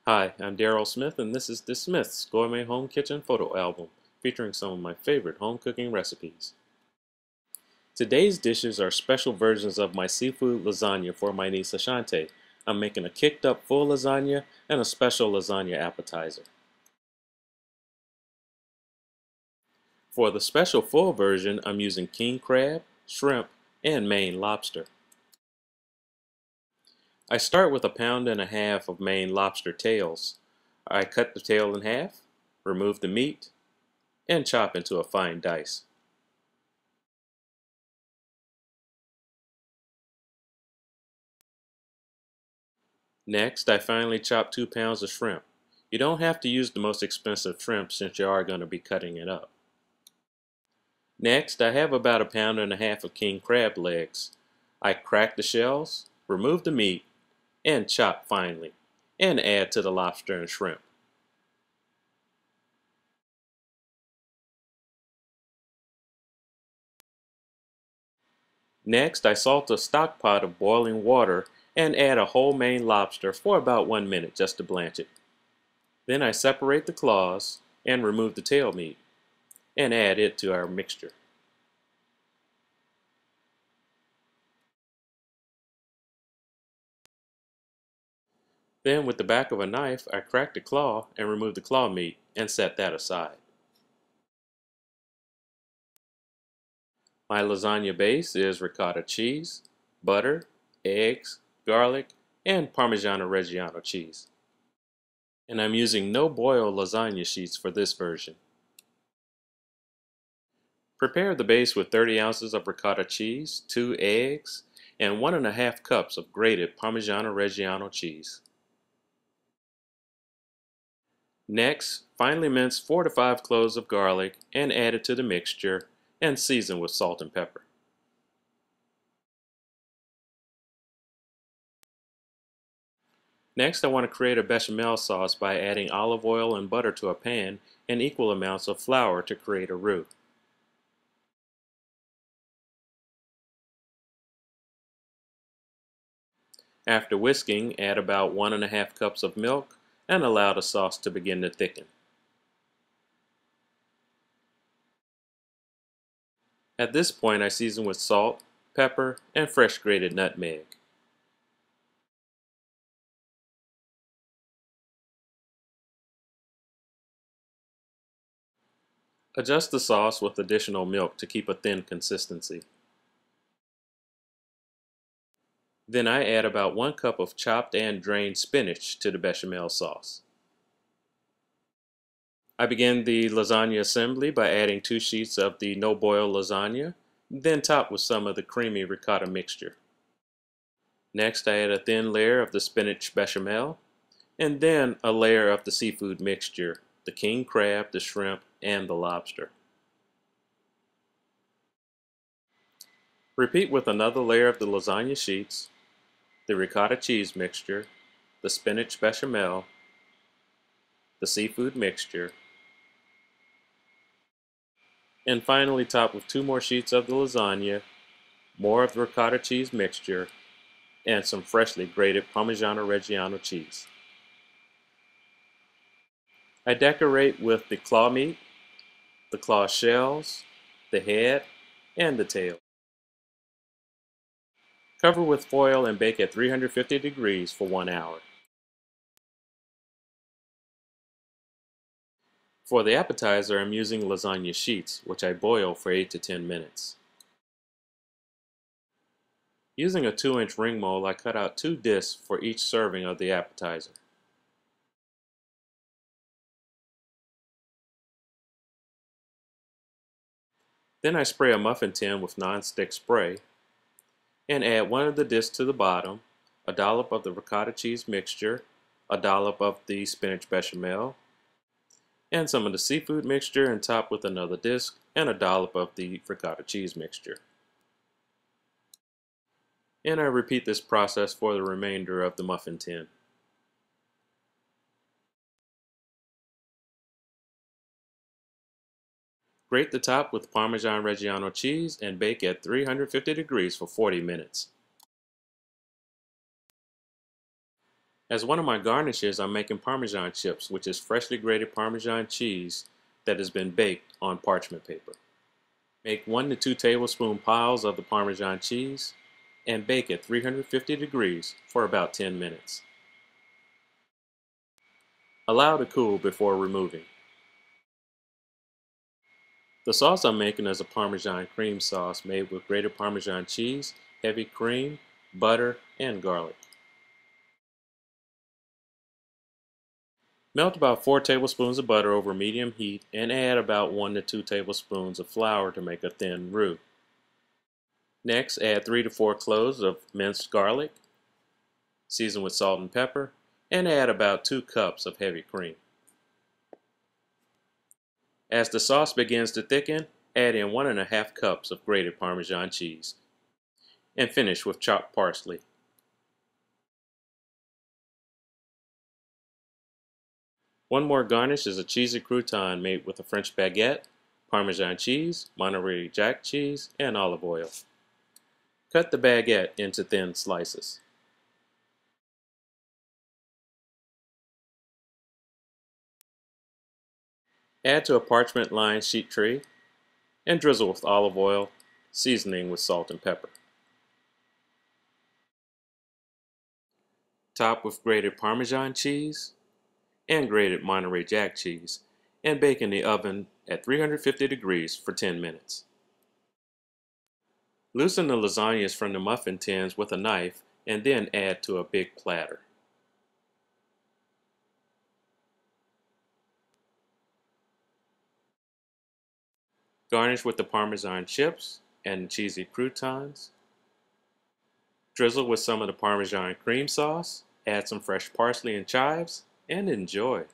Hi, I'm Daryl Smith, and this is the Smith's Gourmet Home Kitchen Photo Album, featuring some of my favorite home cooking recipes. Today's dishes are special versions of my seafood lasagna for my niece Ashante. I'm making a kicked up full lasagna and a special lasagna appetizer. For the special full version, I'm using king crab, shrimp, and Maine lobster. I start with 1.5 pounds of Maine lobster tails. I cut the tail in half, remove the meat, and chop into a fine dice. Next, I finely chop 2 pounds of shrimp. You don't have to use the most expensive shrimp since you are going to be cutting it up. Next, I have about 1.5 pounds of king crab legs. I crack the shells, remove the meat, and chop finely, and add to the lobster and shrimp. Next, I salt a stock pot of boiling water and add a whole Maine lobster for about 1 minute just to blanch it. Then I separate the claws and remove the tail meat and add it to our mixture. Then with the back of a knife, I crack the claw and remove the claw meat and set that aside. My lasagna base is ricotta cheese, butter, eggs, garlic, and Parmesan and Reggiano cheese. And I'm using no boil lasagna sheets for this version. Prepare the base with 30 ounces of ricotta cheese, 2 eggs, and 1.5 cups of grated Parmesan and Reggiano cheese. Next, finely mince 4 to 5 cloves of garlic and add it to the mixture and season with salt and pepper. Next, I want to create a bechamel sauce by adding olive oil and butter to a pan and equal amounts of flour to create a roux. After whisking, add about 1.5 cups of milk and allow the sauce to begin to thicken. At this point, I season with salt, pepper, and fresh grated nutmeg. Adjust the sauce with additional milk to keep a thin consistency. Then I add about 1 cup of chopped and drained spinach to the bechamel sauce. I begin the lasagna assembly by adding 2 sheets of the no-boil lasagna, then top with some of the creamy ricotta mixture. Next, I add a thin layer of the spinach bechamel, and then a layer of the seafood mixture, the king crab, the shrimp, and the lobster. Repeat with another layer of the lasagna sheets, the ricotta cheese mixture, the spinach bechamel, the seafood mixture, and finally top with 2 more sheets of the lasagna, more of the ricotta cheese mixture, and some freshly grated Parmigiano Reggiano cheese. I decorate with the claw meat, the claw shells, the head, and the tail. Cover with foil and bake at 350 degrees for 1 hour. For the appetizer, I'm using lasagna sheets, which I boil for 8 to 10 minutes. Using a 2-inch ring mold, I cut out 2 discs for each serving of the appetizer. Then I spray a muffin tin with non-stick spray and add 1 of the discs to the bottom, a dollop of the ricotta cheese mixture, a dollop of the spinach bechamel, and some of the seafood mixture, and top with another disc and a dollop of the ricotta cheese mixture. And I repeat this process for the remainder of the muffin tin. Grate the top with Parmesan Reggiano cheese and bake at 350 degrees for 40 minutes. As one of my garnishes, I'm making Parmesan chips, which is freshly grated Parmesan cheese that has been baked on parchment paper. Make 1 to 2 tablespoon piles of the Parmesan cheese and bake at 350 degrees for about 10 minutes. Allow to cool before removing. The sauce I'm making is a Parmesan cream sauce made with grated Parmesan cheese, heavy cream, butter, and garlic. Melt about 4 tablespoons of butter over medium heat and add about 1 to 2 tablespoons of flour to make a thin roux. Next, add 3 to 4 cloves of minced garlic, season with salt and pepper, and add about 2 cups of heavy cream. As the sauce begins to thicken, add in 1½ cups of grated Parmesan cheese and finish with chopped parsley. One more garnish is a cheesy crouton made with a French baguette, Parmesan cheese, Monterey Jack cheese, and olive oil. Cut the baguette into thin slices. Add to a parchment-lined sheet tray and drizzle with olive oil, seasoning with salt and pepper. Top with grated Parmesan cheese and grated Monterey Jack cheese and bake in the oven at 350 degrees for 10 minutes. Loosen the lasagnas from the muffin tins with a knife and then add to a big platter. Garnish with the Parmesan chips and cheesy croutons. Drizzle with some of the Parmesan cream sauce, add some fresh parsley and chives, and enjoy.